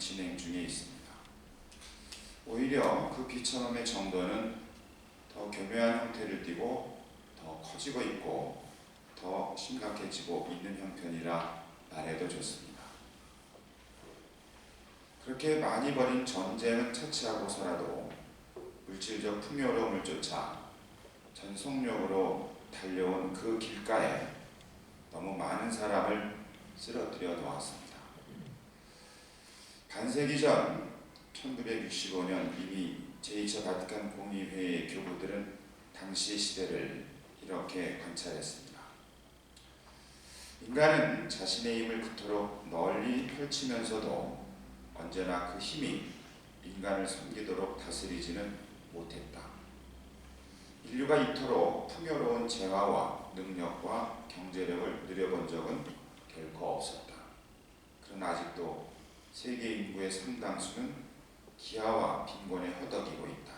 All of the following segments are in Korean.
진행 중에 있습니다. 오히려 그 비천함의 정도는 더 교묘한 형태를 띠고 더 커지고 있고 더 심각해지고 있는 형편이라 말해도 좋습니다. 그렇게 많이 벌인 전쟁은 처치하고서라도 물질적 풍요로움을 쫓아 전속력으로 달려온 그 길가에 너무 많은 사람을 쓰러뜨려 놓았습니다. 반세기 전 1965년 이미 제2차 바티칸 공의회의 교부들은 당시 시대를 이렇게 관찰했습니다. 인간은 자신의 힘을 그토록 널리 펼치면서도 언제나 그 힘이 인간을 섬기도록 다스리지는 못했다. 인류가 이토록 풍요로운 재화와 능력과 경제력을 누려본 적은 결코 없었다. 그러나 아직도 세계 인구의 상당수는 기아와 빈곤에 허덕이고 있다.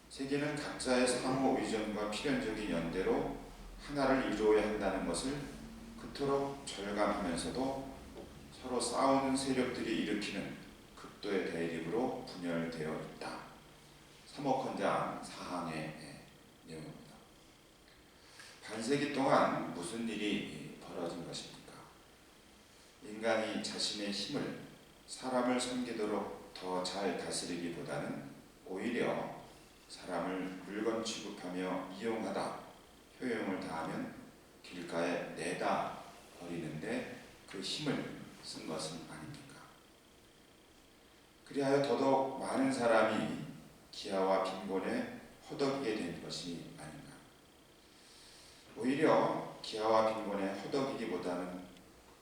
세계는 각자의 상호 의존과 필연적인 연대로 하나를 이루어야 한다는 것을 그토록 절감하면서도 서로 싸우는 세력들이 일으키는 극도의 대립으로 분열되어 있다. 3억 헌장 사항의 내용입니다. 반세기 동안 무슨 일이 벌어진 것입니까? 인간이 자신의 힘을 사람을 섬기도록 더 잘 다스리기보다는 오히려 사람을 물건 취급하며 이용하다 효용을 다하면 길가에 내다 버리는데 그 힘을 쓴 것은 아닙니까? 그리하여 더더욱 많은 사람이 기아와 빈곤에 허덕이게 된 것이 아닌가. 오히려 기아와 빈곤에 허덕이기보다는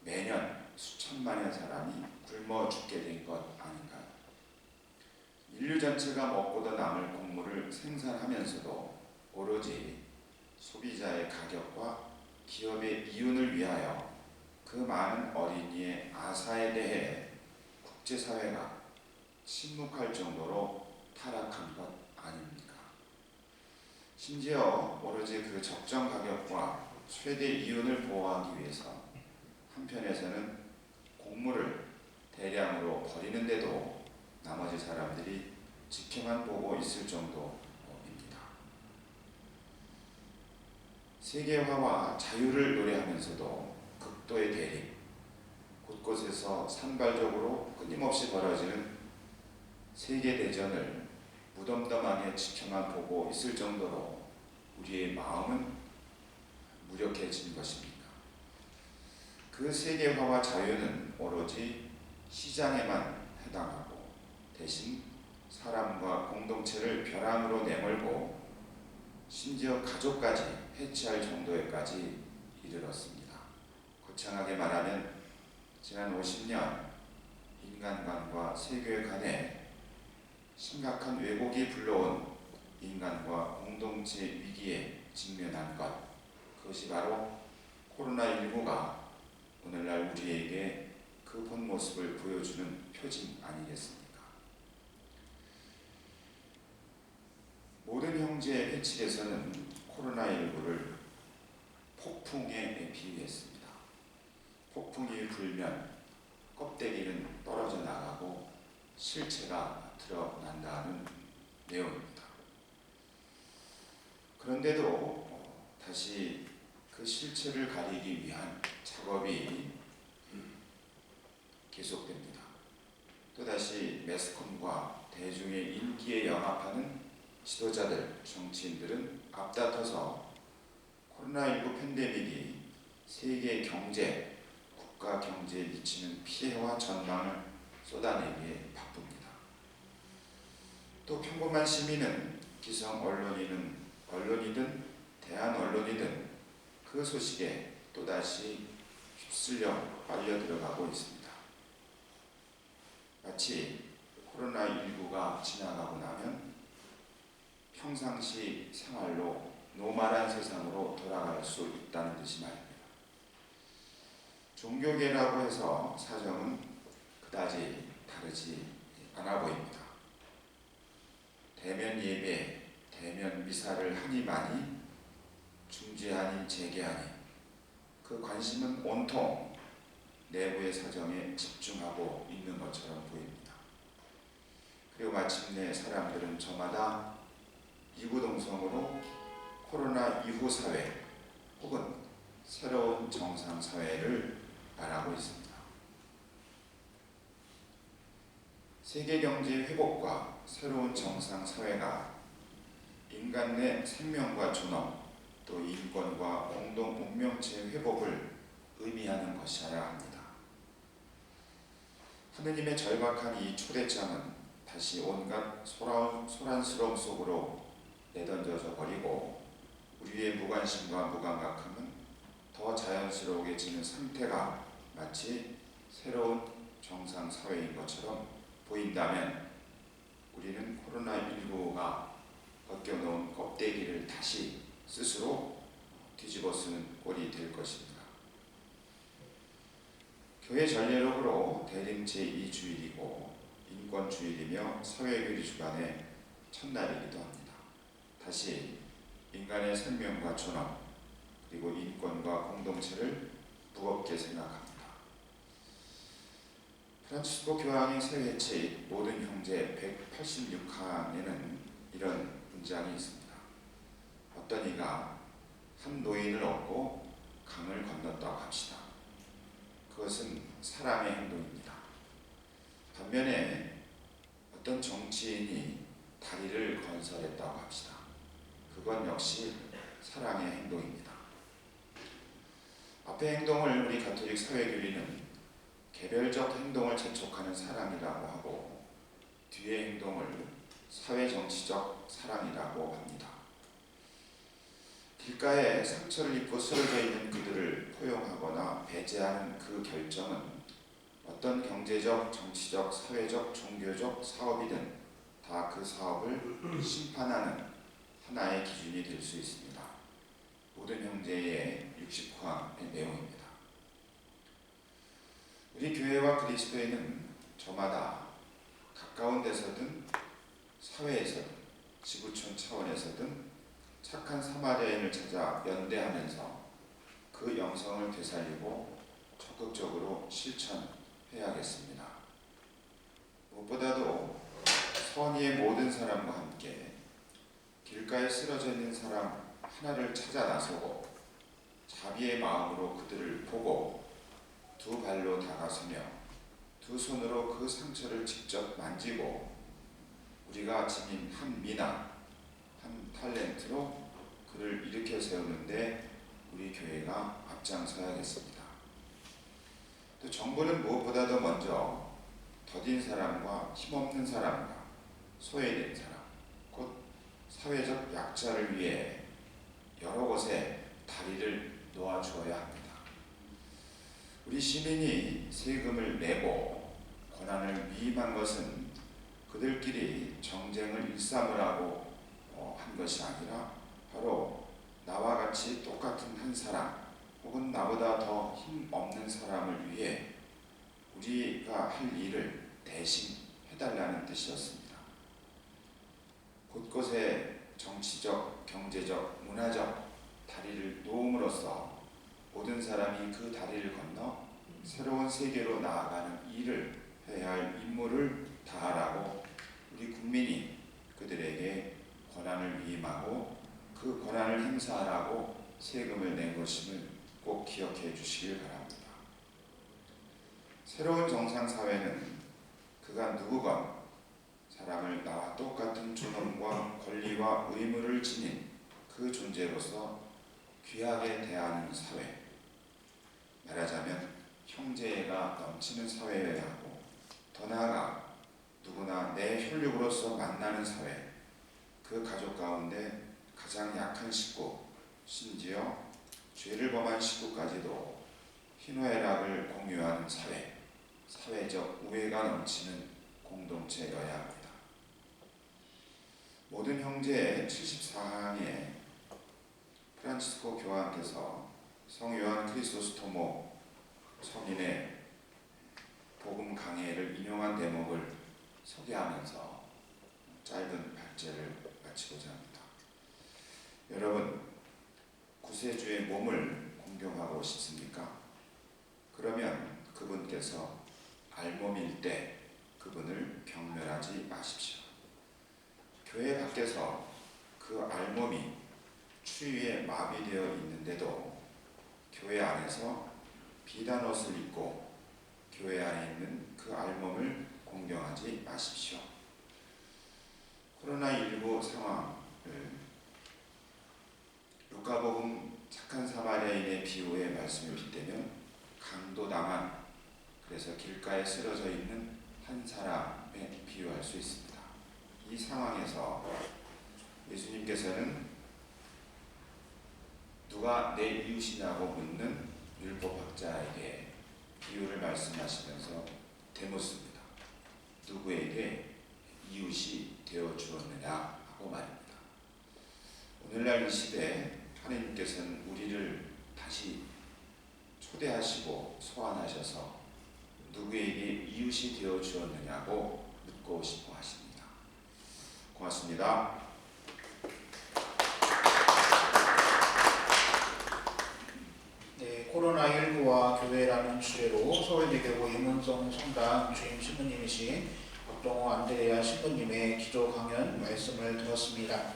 매년 수천만의 사람이 굶어 죽게 된 것 아닌가. 인류 전체가 먹고도 남을 곡물을 생산하면서도 오로지 소비자의 가격과 기업의 이윤을 위하여 그 많은 어린이의 아사에 대해 국제사회가 침묵할 정도로 타락한 것 아닙니까? 심지어 오로지 그 적정 가격과 최대 이윤을 보호하기 위해서 한편에서는 곡물을 대량으로 버리는데도 나머지 사람들이 지켜만 보고 있을 정도입니다. 세계화와 자유를 노래하면서도 극도의 대립, 곳곳에서 산발적으로 끊임없이 벌어지는 세계대전을 무덤덤하게 지켜만 보고 있을 정도로 우리의 마음은 무력해진 것입니다. 그 세계화와 자유는 오로지 시장에만 해당하고 대신 사람과 공동체를 벼랑으로 내몰고 심지어 가족까지 해치할 정도에까지 이르렀습니다. 거창하게 말하면 지난 50년 인간관과 세계 간에 심각한 왜곡이 불러온 인간과 공동체 위기에 직면한 것, 그것이 바로 코로나19가 오늘날 우리에게 그 본 모습을 보여주는 표징 아니겠습니까? 모든 형제의 회칙에서는 코로나19를 폭풍에 비유했습니다. 폭풍이 불면 껍데기는 떨어져 나가고 실체가 드러난다는 내용입니다. 그런데도 다시 그 실체를 가리기 위한 작업이 계속됩니다. 또다시 매스컴과 대중의 인기에 영합하는 지도자들, 정치인들은 앞다퉈서 코로나19 팬데믹이 세계 경제, 국가 경제에 미치는 피해와 전망을 쏟아내기에 바쁩니다. 또 평범한 시민은 기성 언론이든 대한 언론이든 그 소식에 또다시 휩쓸려 빨려 들어가고 있습니다. 마치 코로나19가 지나가고 나면 평상시 생활로 노멀한 세상으로 돌아갈 수 있다는 듯이 말입니다. 종교계라고 해서 사정은 그다지 다르지 않아 보입니다. 대면 예배, 대면 미사를 하니마니 중재하니 재개하니 그 관심은 온통 내부의 사정에 집중하고 있는 것처럼 그리고 마침내 사람들은 저마다 이구동성으로 코로나 이후 사회 혹은 새로운 정상 사회를 말하고 있습니다. 세계 경제 회복과 새로운 정상 사회가 인간 내 생명과 존엄, 또 인권과 공동 운명체의 회복을 의미하는 것이어야 합니다. 하느님의 절박한 이 초대장은 다시 온갖 소란스러움 속으로 내던져져 버리고 우리의 무관심과 무감각함은 더 자연스러워지는 상태가 마치 새로운 정상 사회인 것처럼 보인다면 우리는 코로나19가 벗겨놓은 껍데기를 다시 스스로 뒤집어 쓰는 꼴이 될 것입니다. 교회 전례록으로 대림 제2주일이고 인권주일이며 사회교리 주간의 첫날이기도 합니다. 다시 인간의 생명과 존엄 그리고 인권과 공동체를 무겁게 생각합니다. 프란치스코 교황의 세회책 모든 형제 186칸에는 이런 문장이 있습니다. 어떤 이가 한 노인을 얻고 강을 건넜다고 합시다. 그것은 사랑의 행동입니다. 반면에 어떤 정치인이 다리를 건설했다고 합시다. 그건 역시 사랑의 행동입니다. 앞의 행동을 우리 가톨릭 사회교리는 개별적 행동을 재촉하는 사랑이라고 하고 뒤의 행동을 사회정치적 사랑이라고 합니다. 길가에 상처를 입고 쓰러져 있는 그들을 포용하거나 배제하는 그 결정은 어떤 경제적, 정치적, 사회적, 종교적 사업이든 다 그 사업을 심판하는 하나의 기준이 될 수 있습니다. 모든 형제의 60화의 내용입니다. 우리 교회와 그리스도인은 저마다 가까운 데서든 사회에서든 지구촌 차원에서든 착한 사마리아인을 찾아 연대하면서 그 영성을 되살리고 적극적으로 실천해야겠습니다. 무엇보다도 선의의 모든 사람과 함께 길가에 쓰러져 있는 사람 하나를 찾아 나서고 자비의 마음으로 그들을 보고 두 발로 다가서며 두 손으로 그 상처를 직접 만지고 우리가 지닌 한 미나 한 탤런트로 그를 일으켜 세우는데 우리 교회가 앞장서야겠습니다. 또 정부는 무엇보다도 먼저 더딘 사람과 힘없는 사람과 소외된 사람, 곧 사회적 약자를 위해 여러 곳에 다리를 놓아주어야 합니다. 우리 시민이 세금을 내고 권한을 위임한 것은 그들끼리 정쟁을 일삼으라고 한 것이 아니라 바로 나와 같이 똑같은 한 사람 혹은 나보다 더 힘없는 사람을 위해 우리가 할 일을 대신 해달라는 뜻이었습니다. 곳곳에 정치적, 경제적, 문화적 다리를 놓음으로써 모든 사람이 그 다리를 건너 새로운 세계로 나아가는 일을 해야 할 임무를 다하라고 우리 국민이 그들에게 권한을 위임하고 그 권한을 행사하라고 세금을 낸 것임을 꼭 기억해 주시길 바랍니다. 새로운 정상사회는 그가 누구건 사람을 나와 똑같은 존엄과 권리와 의무를 지닌 그 존재로서 귀하게 대하는 사회, 말하자면 형제애가 넘치는 사회여야 하고 더 나아가 누구나 내 혈육으로서 만나는 사회, 그 가족 가운데 가장 약한 식구, 심지어 죄를 범한 식구까지도 희노애락을 공유하는 사회, 사회적 우애가 넘치는 공동체여야 합니다. 모든 형제의 74항에 프란치스코 교황께서 성요한 크리소스토모 성인의 복음 강해를 인용한 대목을 소개하면서 짧은 발제를 마치고자 합니다. 여러분, 구세주의 몸을 공경하고 싶습니까? 그러면 그분께서 알몸일 때 그분을 경멸하지 마십시오. 교회 밖에서 그 알몸이 추위에 마비되어 있는데도 교회 안에서 비단 옷을 입고 교회 안에 있는 그 알몸을 공경하지 마십시오. 코로나19 상황을 루카복음 착한 사마리아인의 비유의 말씀을 빗대면 강도당한, 그래서 길가에 쓰러져 있는 한 사람에 비유할 수 있습니다. 이 상황에서 예수님께서는 누가 내 이웃이냐고 묻는 율법학자에게 비유를 말씀하시면서 되묻습니다. 누구에게 이웃이 되어 주었느냐 하고 말입니다. 오늘날 이 시대에 하나님께서는 우리를 다시 초대하시고 소환하셔서 누구에게 이웃이 되어 주었느냐고 묻고 싶어 하십니다. 고맙습니다. 네, 코로나19와 교회라는 주제로 서울대교구 이문성 성당 주임 신부님이신 박동호 안드레아 신부님의 기도 강연 말씀을 들었습니다.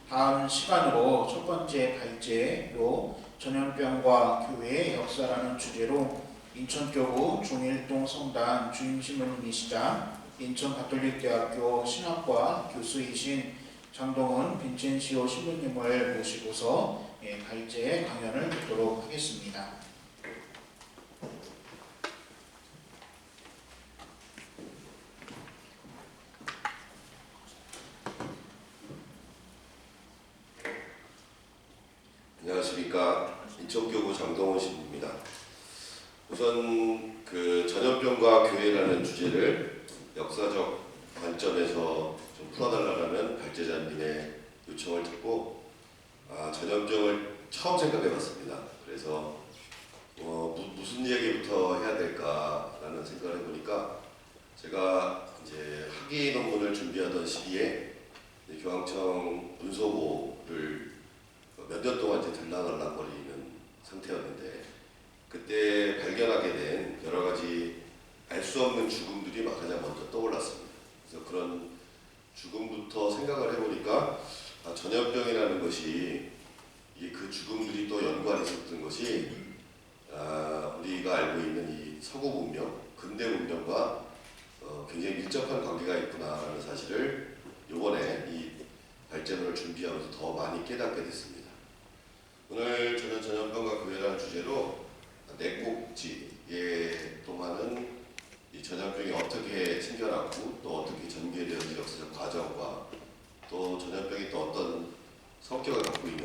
다음 시간으로 첫 번째 발제로 전염병과 교회의 역사라는 주제로 인천교구 중일동 성당 주임 신부님이시자 인천가톨릭대학교 신학과 교수이신 장동훈 빈첸시오 신부님을 모시고서 발제 강연을 듣도록 하겠습니다. 안녕하십니까. 인천교구 장동훈 신부입니다. 우선 그 전염병과 교회라는 주제를 역사적 관점에서 좀 풀어달라는 발제자님의 요청을 듣고 전염병을 처음 생각해봤습니다. 그래서 무슨 얘기부터 해야 될까라는 생각을 해보니까 제가 이제 학위 논문을 준비하던 시기에 교황청 문서고를 몇 년 동안 이제 들락날락거리는 상태였는데 그때 발견하게 된 여러 가지 알 수 없는 죽음들이 막 가장 먼저 떠올랐습니다. 그래서 그런 죽음부터 생각을 해보니까 전염병이라는 것이 이게 그 죽음들이 또 연관이 있었던 것이 우리가 알고 있는 이 서구 문명, 근대 문명과 굉장히 밀접한 관계가 있구나라는 사실을 이번에 이 발제문을 준비하면서 더 많이 깨닫게 됐습니다. 오늘 저는 전염병과 교회라는 주제로 내곡지에 동안은 이 전염병이 어떻게 생겨났고 또 어떻게 전개되는지 역사적 과정과 또 전염병이 또 어떤 성격을 갖고 있는